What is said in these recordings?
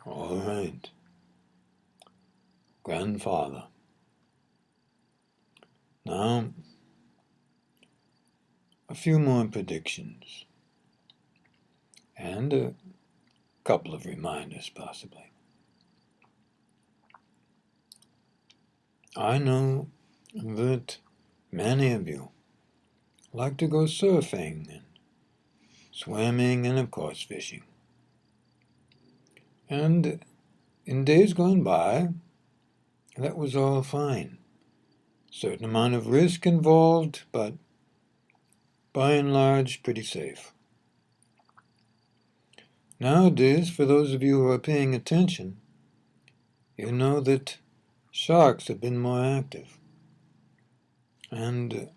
All right. Grandfather. Now, a few more predictions. And a couple of reminders, possibly. I know that many of you like to go surfing and swimming and, of course, fishing. And in days gone by, that was all fine. Certain amount of risk involved, but by and large, pretty safe. Nowadays, for those of you who are paying attention, you know that sharks have been more active. And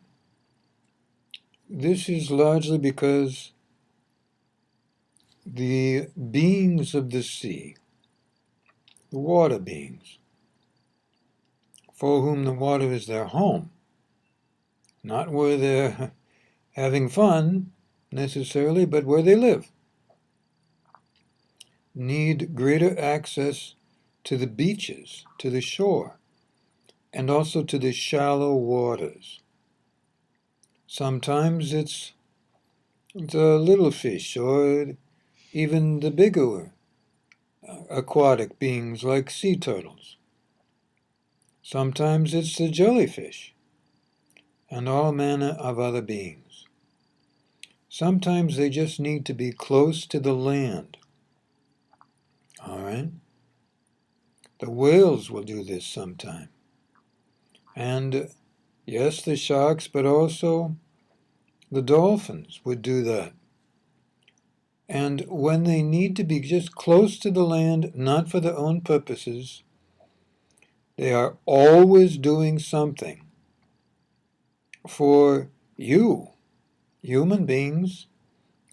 this is largely because the beings of the sea, the water beings, for whom the water is their home, not where they're having fun necessarily, but where they live, need greater access to the beaches, to the shore, and also to the shallow waters. Sometimes it's the little fish or even the bigger aquatic beings like sea turtles. Sometimes it's the jellyfish and all manner of other beings. Sometimes they just need to be close to the land. All right? The whales will do this sometime. And yes, the sharks, but also the dolphins would do that. And when they need to be just close to the land, not for their own purposes, they are always doing something for you, human beings,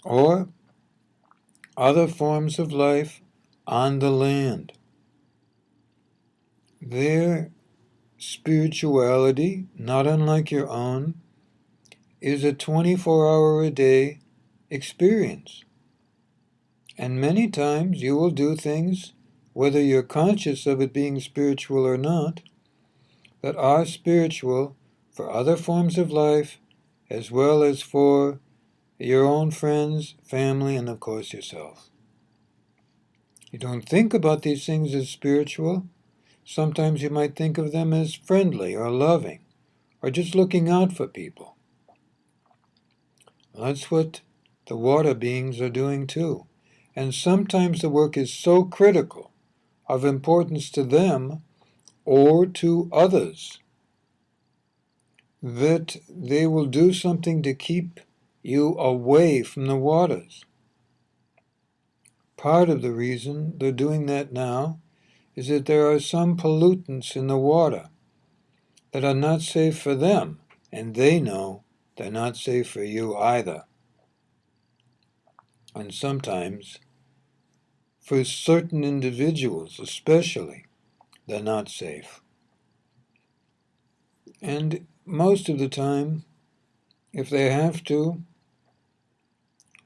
or other forms of life on the land. Their spirituality, not unlike your own, is a 24-hour-a-day experience. And many times you will do things, whether you're conscious of it being spiritual or not, that are spiritual for other forms of life, as well as for your own friends, family, and of course yourself. You don't think about these things as spiritual. Sometimes you might think of them as friendly or loving, or just looking out for people. That's what the water beings are doing too. And sometimes the work is so critical, of importance to them or to others, that they will do something to keep you away from the waters. Part of the reason they're doing that now is that there are some pollutants in the water that are not safe for them, and they know they're not safe for you either. And sometimes, for certain individuals especially, they're not safe. And most of the time, if they have to,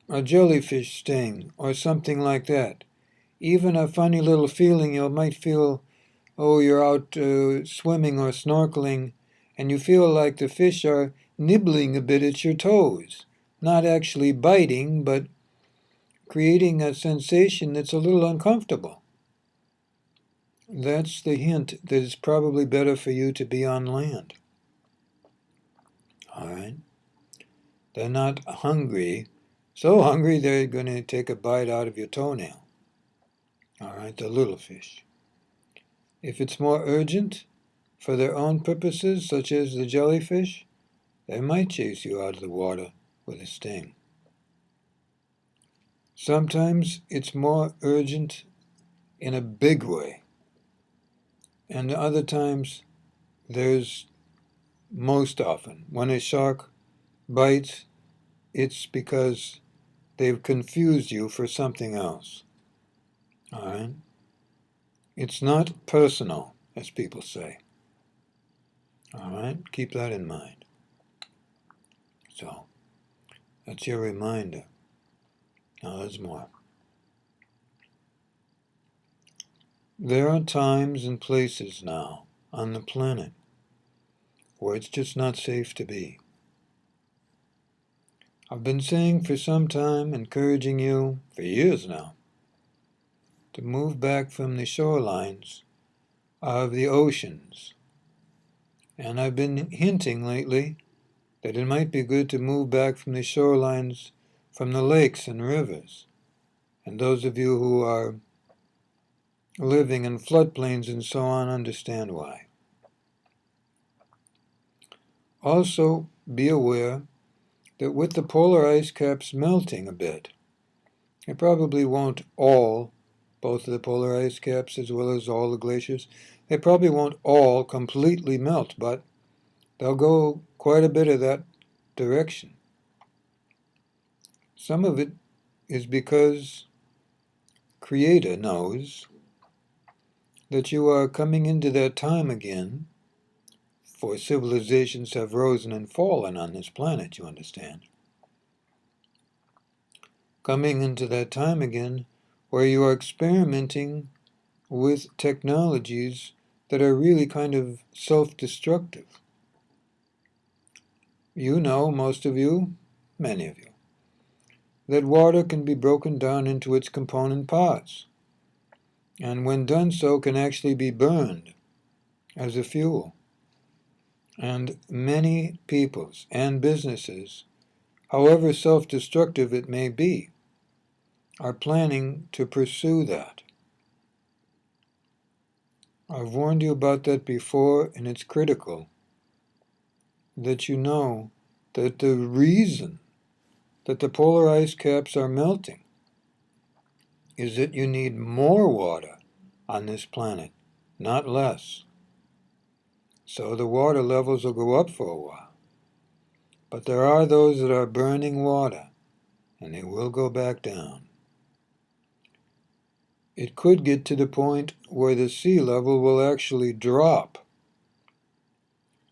a jellyfish sting or something like that, even a funny little feeling you might feel, oh, you're out swimming or snorkeling, and you feel like the fish are nibbling a bit at your toes, not actually biting, but creating a sensation that's a little uncomfortable. That's the hint that it's probably better for you to be on land. All right? They're not hungry, so hungry they're going to take a bite out of your toenail. All right, the little fish. If it's more urgent, for their own purposes, such as the jellyfish, they might chase you out of the water with a sting. Sometimes it's more urgent in a big way, and other times there's most often when a shark bites, it's because they've confused you for something else. All right? It's not personal, as people say. All right? Keep that in mind. So, that's your reminder. Now there's more. There are times and places now on the planet where it's just not safe to be. I've been saying for some time, encouraging you for years now, to move back from the shorelines of the oceans. And I've been hinting lately that it might be good to move back from the shorelines from the lakes and rivers. And those of you who are living in floodplains and so on understand why. Also, be aware that with the polar ice caps melting a bit, it probably won't all, both the polar ice caps as well as all the glaciers, they probably won't all completely melt, but they'll go quite a bit of that direction. Some of it is because Creator knows that you are coming into that time again, for civilizations have risen and fallen on this planet, you understand. Coming into that time again where you are experimenting with technologies that are really kind of self-destructive. You know, most of you, many of you, that water can be broken down into its component parts, and when done so can actually be burned as a fuel. And many peoples and businesses, however self-destructive it may be, are planning to pursue that. I've warned you about that before, and it's critical that you know that the reason that the polar ice caps are melting is that you need more water on this planet, not less. So the water levels will go up for a while. But there are those that are burning water, and they will go back down. It could get to the point where the sea level will actually drop.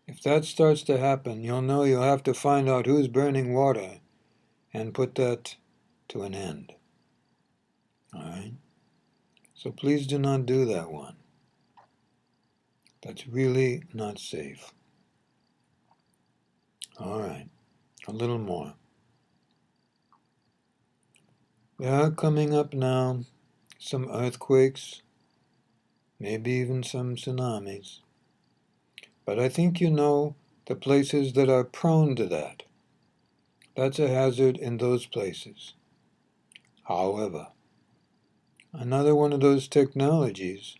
If that starts to happen, you'll know you'll have to find out who's burning water and put that to an end. All right? So please do not do that one. That's really not safe. All right, a little more. There are coming up now some earthquakes, maybe even some tsunamis. But I think you know the places that are prone to that. That's a hazard in those places. However, another one of those technologies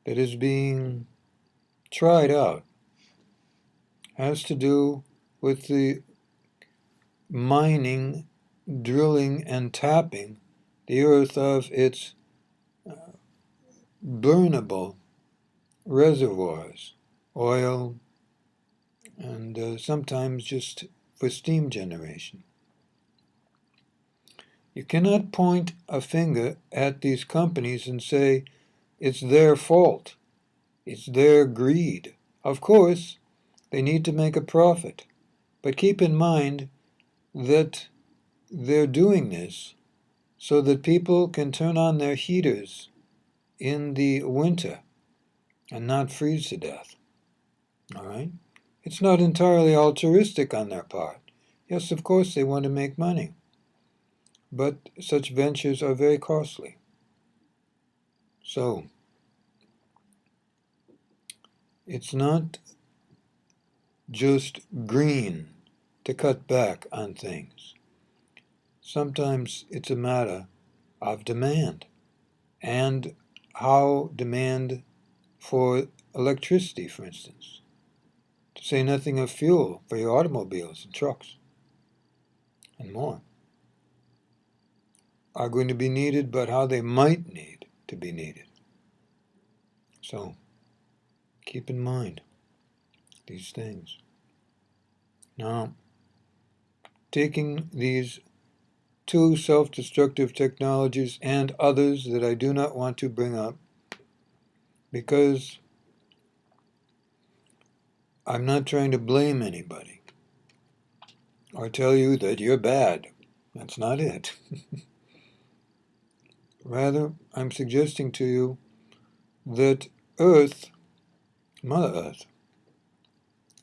that is being tried out has to do with the mining, drilling, and tapping the earth of its burnable reservoirs, oil, and sometimes just for steam generation. You cannot point a finger at these companies and say it's their fault, it's their greed. Of course, they need to make a profit, but keep in mind that they're doing this so that people can turn on their heaters in the winter and not freeze to death. All right? It's not entirely altruistic on their part. Yes, of course they want to make money, but such ventures are very costly. So, it's not just green to cut back on things. Sometimes it's a matter of demand and how demand for electricity, for instance, to say nothing of fuel for your automobiles and trucks and more, are going to be needed, but how they might need to be needed. So, keep in mind these things. Now, taking these two self-destructive technologies and others that I do not want to bring up, because I'm not trying to blame anybody or tell you that you're bad. That's not it. Rather, I'm suggesting to you that Earth, Mother Earth,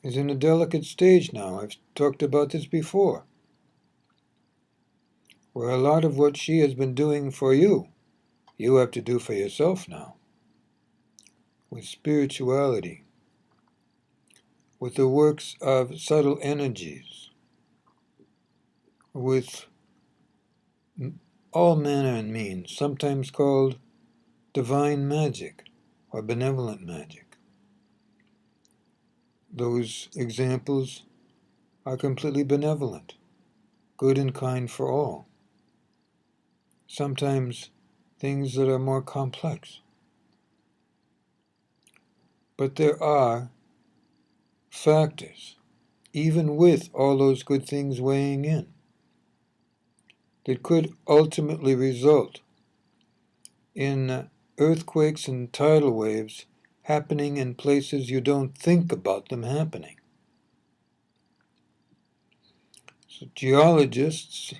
is in a delicate stage now. I've talked about this before, where a lot of what she has been doing for you, you have to do for yourself now, with spirituality, with the works of subtle energies, with all manner and means, sometimes called divine magic or benevolent magic. Those examples are completely benevolent, good and kind for all. Sometimes things that are more complex. But there are factors, even with all those good things weighing in, that could ultimately result in earthquakes and tidal waves happening in places you don't think about them happening. So geologists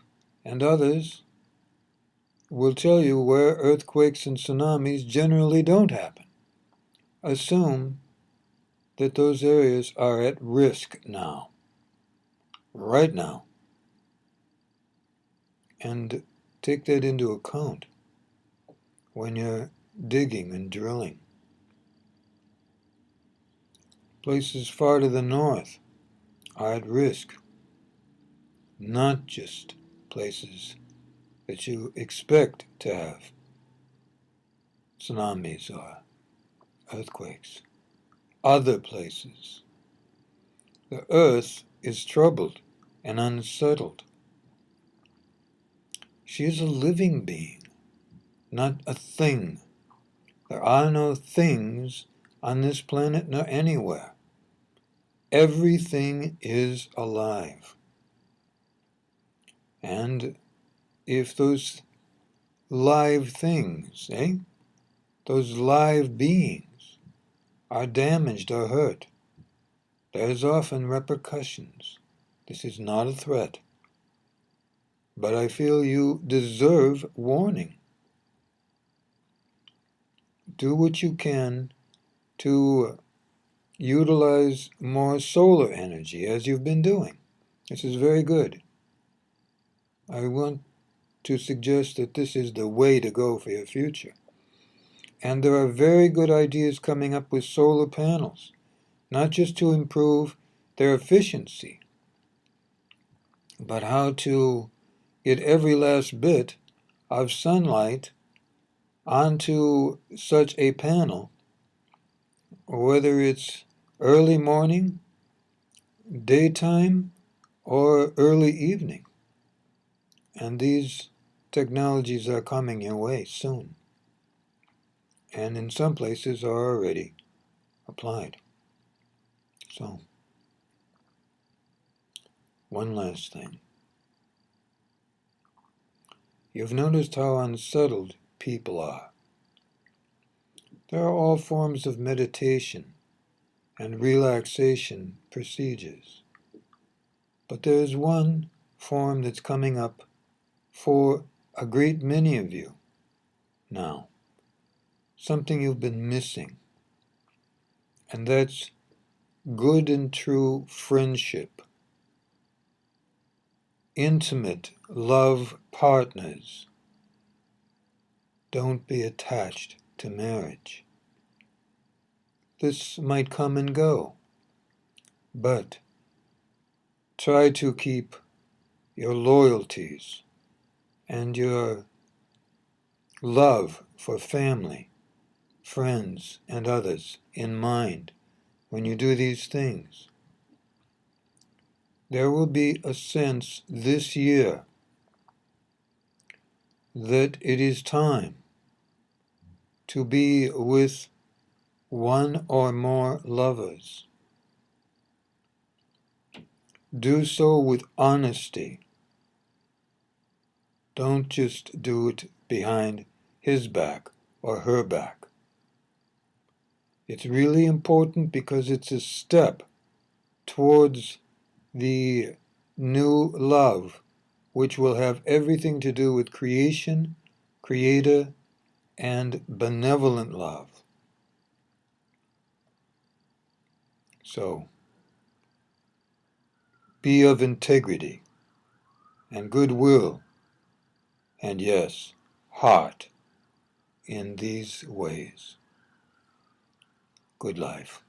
and others will tell you where earthquakes and tsunamis generally don't happen. Assume that those areas are at risk now, right now, and take that into account when you're digging and drilling. Places far to the north are at risk, not just places that you expect to have tsunamis or earthquakes. Other places. The earth is troubled and unsettled. She is a living being, not a thing. There are no things on this planet nor anywhere. Everything is alive. And if those live things, those live beings are damaged or hurt, there's often repercussions. This is not a threat. But I feel you deserve warning. Do what you can to utilize more solar energy, as you've been doing. This is very good. I want to suggest that this is the way to go for your future. And there are very good ideas coming up with solar panels, not just to improve their efficiency, but how to get every last bit of sunlight onto such a panel, whether it's early morning, daytime, or early evening. And these technologies are coming your way soon, and in some places are already applied. So, one last thing. You've noticed how unsettled people are. There are all forms of meditation and relaxation procedures. But there is one form that's coming up for a great many of you now. Something you've been missing. And that's good and true friendship. Intimate love partners. Don't be attached to marriage. This might come and go, but try to keep your loyalties and your love for family, friends, and others in mind when you do these things. There will be a sense this year that it is time to be with one or more lovers. Do so with honesty. Don't just do it behind his back or her back. It's really important because it's a step towards the new love, which will have everything to do with creation, creator, and benevolent love. So, be of integrity and goodwill, and yes, heart in these ways. Good life.